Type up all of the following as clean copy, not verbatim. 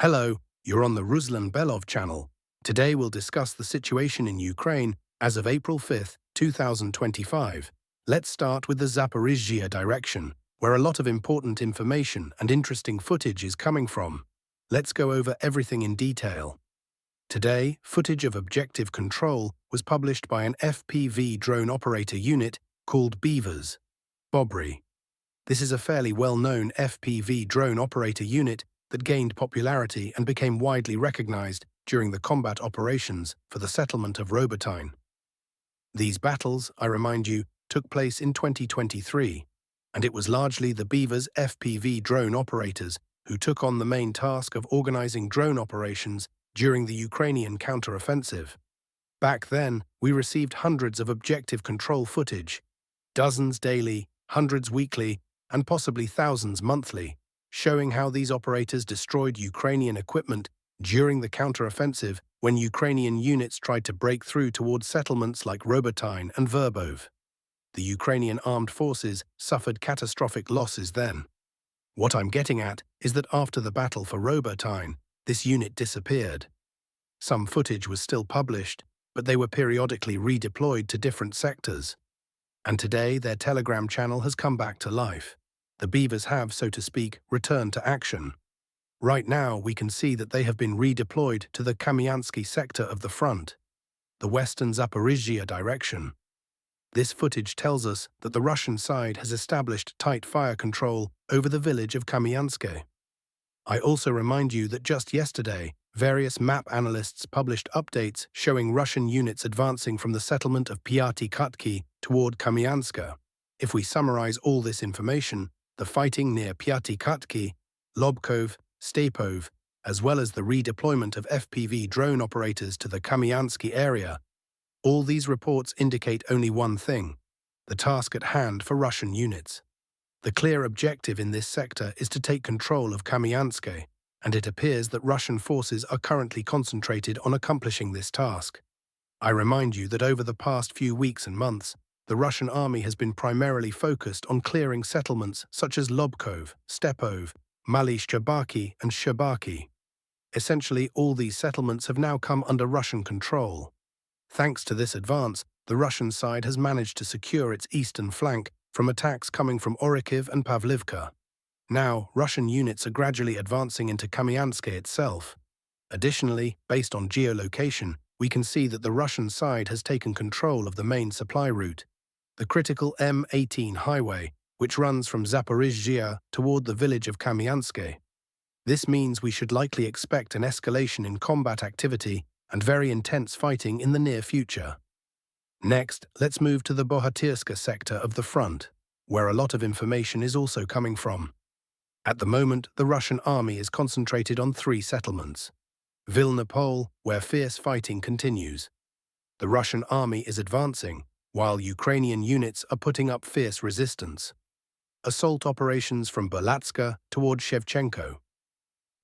Hello, you're on the Ruslan Belov channel. Today we'll discuss the situation in Ukraine as of April 5, 2025. Let's start with the Zaporizhzhia direction, where a lot of important information and interesting footage is coming from. Let's go over everything in detail. Today, footage of objective control was published by an FPV drone operator unit called Beavers. Bobry. This is a fairly well-known FPV drone operator unit that gained popularity and became widely recognized during the combat operations for the settlement of Robotyne. These battles, I remind you, took place in 2023, and it was largely the Beavers FPV drone operators who took on the main task of organizing drone operations during the Ukrainian counteroffensive. Back then, we received hundreds of objective control footage, dozens daily, hundreds weekly, and possibly thousands monthly, showing how these operators destroyed Ukrainian equipment during the counteroffensive when Ukrainian units tried to break through towards settlements like Robotyne and Verbov. The Ukrainian armed forces suffered catastrophic losses then. What I'm getting at is that after the battle for Robotyne, this unit disappeared. Some footage was still published, but they were periodically redeployed to different sectors. And today their Telegram channel has come back to life. The Beavers have, so to speak, returned to action. Right now, we can see that they have been redeployed to the Kamyanka sector of the front, the western Zaporizhzhia direction. This footage tells us that the Russian side has established tight fire control over the village of Kamyanka. I also remind you that just yesterday, various map analysts published updates showing Russian units advancing from the settlement of Piaty toward Kamyanka. If we summarize all this information, the fighting near Piaty, Lobkov, Stepov, as well as the redeployment of FPV drone operators to the Kamyanka area, all these reports indicate only one thing: the task at hand for Russian units. The clear objective in this sector is to take control of Kamyanka, and it appears that Russian forces are currently concentrated on accomplishing this task. I remind you that over the past few weeks and months, the Russian army has been primarily focused on clearing settlements such as Lobkov, Stepov, Mali Shcherbaki, and Shcherbaki. Essentially, all these settlements have now come under Russian control. Thanks to this advance, the Russian side has managed to secure its eastern flank from attacks coming from Orikhiv and Pavlivka. Now, Russian units are gradually advancing into Kamyanka itself. Additionally, based on geolocation, we can see that the Russian side has taken control of the main supply route, the critical M18 highway, which runs from Zaporizhzhia toward the village of Kamyanka. This means we should likely expect an escalation in combat activity and very intense fighting in the near future. Next, let's move to the Vuhledar sector of the front, where a lot of information is also coming from. At the moment, the Russian army is concentrated on 3 settlements. Vilna Pole, where fierce fighting continues. The Russian army is advancing, while Ukrainian units are putting up fierce resistance. Assault operations from Vuhledar toward Shevchenko.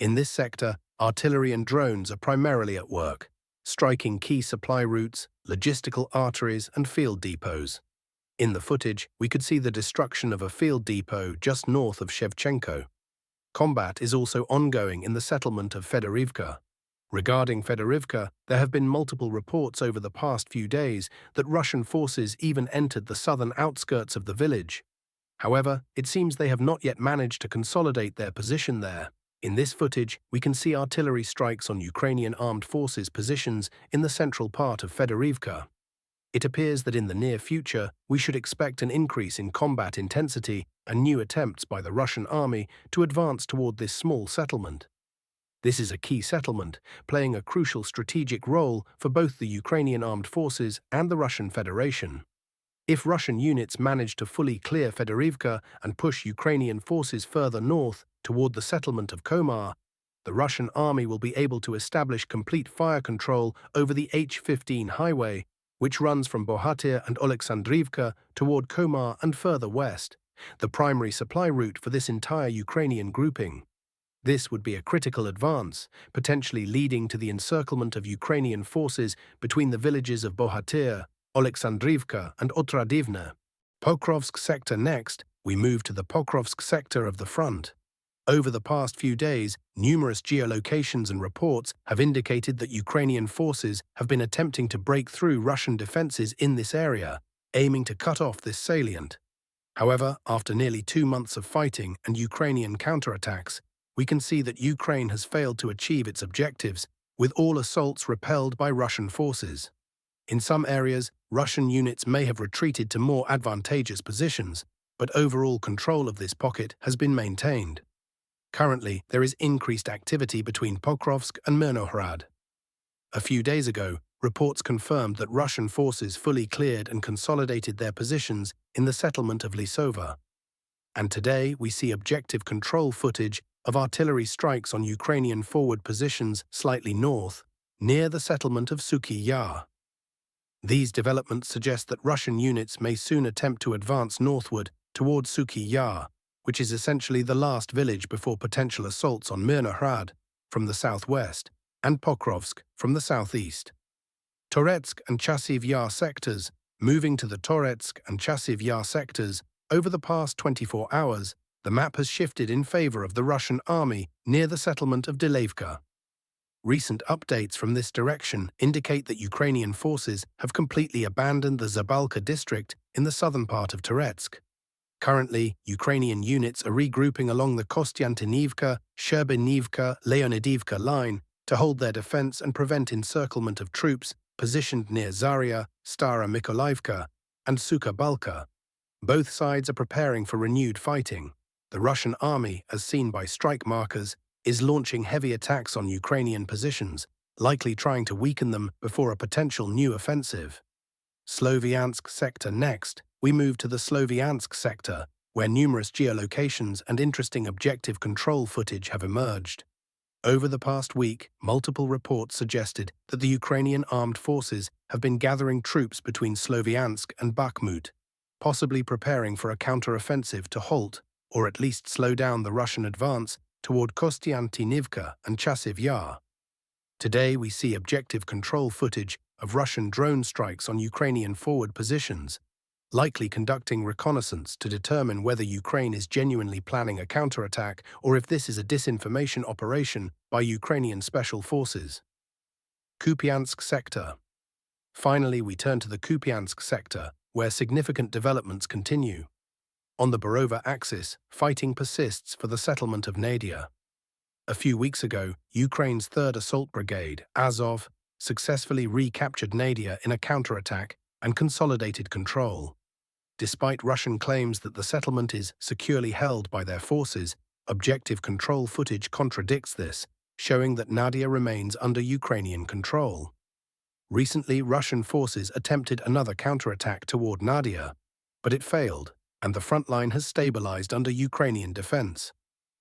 In this sector, artillery and drones are primarily at work, striking key supply routes, logistical arteries, and field depots. In the footage, we could see the destruction of a field depot just north of Shevchenko. Combat is also ongoing in the settlement of Fedorivka. Regarding Fedorivka, there have been multiple reports over the past few days that Russian forces even entered the southern outskirts of the village. However, it seems they have not yet managed to consolidate their position there. In this footage, we can see artillery strikes on Ukrainian armed forces positions in the central part of Fedorivka. It appears that in the near future, we should expect an increase in combat intensity and new attempts by the Russian army to advance toward this small settlement. This is a key settlement, playing a crucial strategic role for both the Ukrainian armed forces and the Russian Federation. If Russian units manage to fully clear Fedorivka and push Ukrainian forces further north toward the settlement of Komar, the Russian army will be able to establish complete fire control over the H15 highway, which runs from Vuhledar and Oleksandrivka toward Komar and further west, the primary supply route for this entire Ukrainian grouping. This would be a critical advance, potentially leading to the encirclement of Ukrainian forces between the villages of Vuhledar, Oleksandrivka, and Otradivna. Pokrovsk sector next, we move to the Pokrovsk sector of the front. Over the past few days, numerous geolocations and reports have indicated that Ukrainian forces have been attempting to break through Russian defenses in this area, aiming to cut off this salient. However, after nearly 2 months of fighting and Ukrainian counterattacks, we can see that Ukraine has failed to achieve its objectives, with all assaults repelled by Russian forces. In some areas, Russian units may have retreated to more advantageous positions, but overall control of this pocket has been maintained. Currently, there is increased activity between Pokrovsk and Vuhledar. A few days ago, reports confirmed that Russian forces fully cleared and consolidated their positions in the settlement of Lisova. And today we see objective control footage of artillery strikes on Ukrainian forward positions slightly north, near the settlement of Zaporizhzhia Yar. These developments suggest that Russian units may soon attempt to advance northward towards Zaporizhzhia Yar, which is essentially the last village before potential assaults on Vuhledar from the southwest and Pokrovsk from the southeast. Toretsk and Chasiv Yar sectors. Moving to the Toretsk and Chasiv Yar sectors, over the past 24 hours, the map has shifted in favor of the Russian army near the settlement of Delevka. Recent updates from this direction indicate that Ukrainian forces have completely abandoned the Zabalka district in the southern part of Toretsk. Currently, Ukrainian units are regrouping along the Kostiantynivka-Sherbinivka-Leonidivka line to hold their defense and prevent encirclement of troops positioned near Zarya, Stara Mykolivka, and Suka Balka. Both sides are preparing for renewed fighting. The Russian army, as seen by strike markers, is launching heavy attacks on Ukrainian positions, likely trying to weaken them before a potential new offensive. Sloviansk sector. Next, we move to the Sloviansk sector, where numerous geolocations and interesting objective control footage have emerged. Over the past week, multiple reports suggested that the Ukrainian armed forces have been gathering troops between Sloviansk and Bakhmut, possibly preparing for a counter-offensive to halt, or at least slow down the Russian advance toward Kostiantynivka and Chasiv Yar. Today we see objective control footage of Russian drone strikes on Ukrainian forward positions, likely conducting reconnaissance to determine whether Ukraine is genuinely planning a counterattack or if this is a disinformation operation by Ukrainian special forces. Kupiansk sector. Finally, we turn to the Kupiansk sector, where significant developments continue. On the Belov axis, fighting persists for the settlement of Nadia. A few weeks ago, Ukraine's 3rd Assault Brigade, Azov, successfully recaptured Nadia in a counterattack and consolidated control. Despite Russian claims that the settlement is securely held by their forces, objective control footage contradicts this, showing that Nadia remains under Ukrainian control. Recently, Russian forces attempted another counterattack toward Nadia, but it failed, and the front line has stabilized under Ukrainian defense.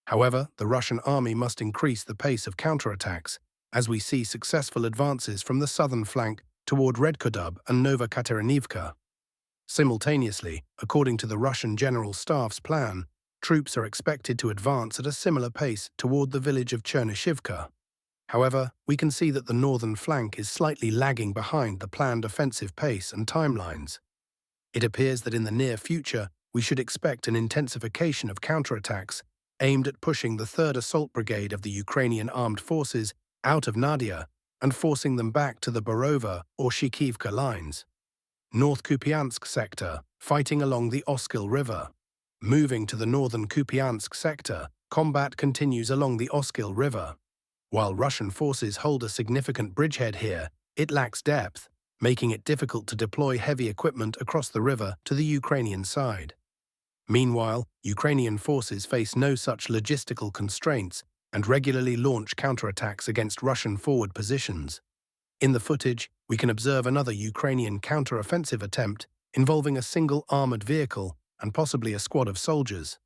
However, the Russian army must increase the pace of counterattacks, as we see successful advances from the southern flank toward Redkodub and Novokaterinivka. Simultaneously, according to the Russian General Staff's plan, troops are expected to advance at a similar pace toward the village of Chernyshivka. However, we can see that the northern flank is slightly lagging behind the planned offensive pace and timelines. It appears that in the near future, we should expect an intensification of counterattacks aimed at pushing the 3rd Assault Brigade of the Ukrainian Armed Forces out of Nadia and forcing them back to the Borova or Shikivka lines. North Kupiansk sector, fighting along the Oskil River. Moving to the northern Kupiansk sector, combat continues along the Oskil River. While Russian forces hold a significant bridgehead here, it lacks depth, making it difficult to deploy heavy equipment across the river to the Ukrainian side. Meanwhile, Ukrainian forces face no such logistical constraints and regularly launch counterattacks against Russian forward positions. In the footage, we can observe another Ukrainian counter-offensive attempt involving a single armored vehicle and possibly a squad of soldiers.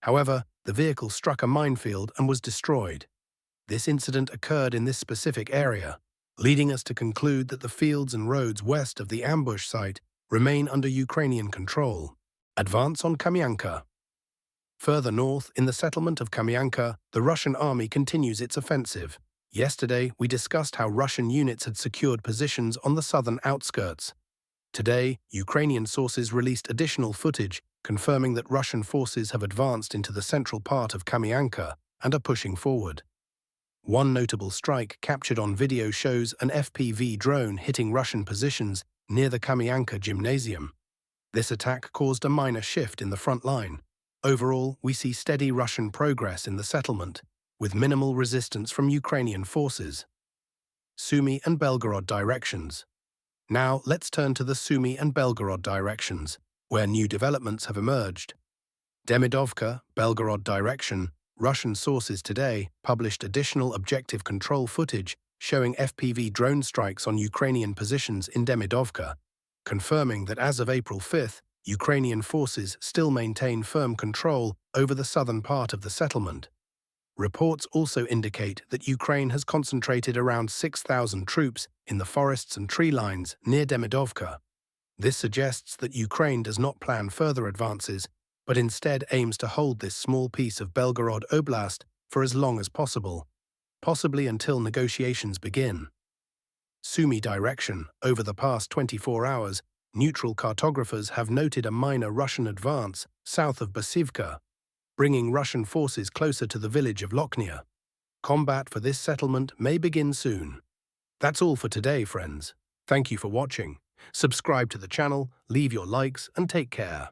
However, the vehicle struck a minefield and was destroyed. This incident occurred in this specific area, leading us to conclude that the fields and roads west of the ambush site remain under Ukrainian control. Advance on Kamyanka. Further north, in the settlement of Kamyanka, the Russian army continues its offensive. Yesterday, we discussed how Russian units had secured positions on the southern outskirts. Today, Ukrainian sources released additional footage confirming that Russian forces have advanced into the central part of Kamyanka and are pushing forward. One notable strike captured on video shows an FPV drone hitting Russian positions near the Kamyanka gymnasium. This attack caused a minor shift in the front line. Overall, we see steady Russian progress in the settlement, with minimal resistance from Ukrainian forces. Sumy and Belgorod directions. Now let's turn to the Sumy and Belgorod directions, where new developments have emerged. Demidovka, Belgorod direction. Russian sources today published additional objective control footage showing FPV drone strikes on Ukrainian positions in Demidovka, confirming that as of April 5th, Ukrainian forces still maintain firm control over the southern part of the settlement. Reports also indicate that Ukraine has concentrated around 6,000 troops in the forests and tree lines near Demidovka. This suggests that Ukraine does not plan further advances, but instead aims to hold this small piece of Belgorod Oblast for as long as possible, possibly until negotiations begin. Sumy direction. Over the past 24 hours, neutral cartographers have noted a minor Russian advance south of Basivka, bringing Russian forces closer to the village of Lochnia. Combat for this settlement may begin soon. That's all for today, friends. Thank you for watching. Subscribe to the channel, leave your likes, and take care.